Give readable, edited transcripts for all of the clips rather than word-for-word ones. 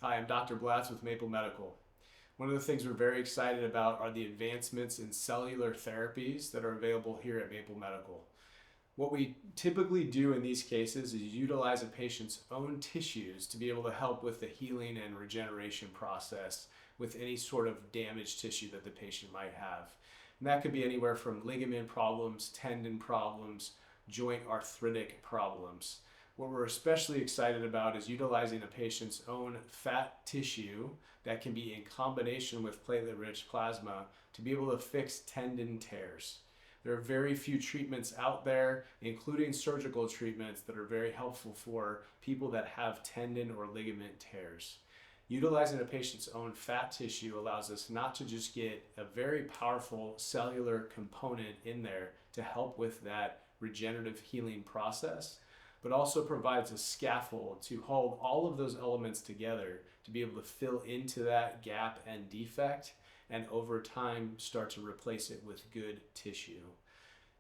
Hi, I'm Dr. Blatz with Maple Medical. One of the things we're very excited about are the advancements in cellular therapies that are available here at Maple Medical. What we typically do in these cases is utilize a patient's own tissues to be able to help with the healing and regeneration process with any sort of damaged tissue that the patient might have. And that could be anywhere from ligament problems, tendon problems, joint arthritic problems. What we're especially excited about is utilizing a patient's own fat tissue that can be in combination with platelet-rich plasma to be able to fix tendon tears. There are very few treatments out there, including surgical treatments, that are very helpful for people that have tendon or ligament tears. Utilizing a patient's own fat tissue allows us not to just get a very powerful cellular component in there to help with that regenerative healing process, but also provides a scaffold to hold all of those elements together to be able to fill into that gap and defect, and over time start to replace it with good tissue.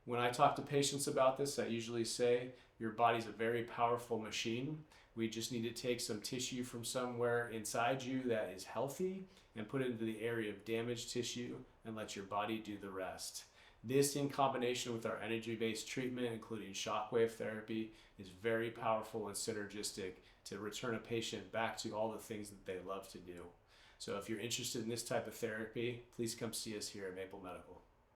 When I talk to patients about this, I usually say your body's a very powerful machine. We just need to take some tissue from somewhere inside you that is healthy and put it into the area of damaged tissue and let your body do the rest. This, in combination with our energy-based treatment, including shockwave therapy, is very powerful and synergistic to return a patient back to all the things that they love to do. So if you're interested in this type of therapy, please come see us here at Maple Medical.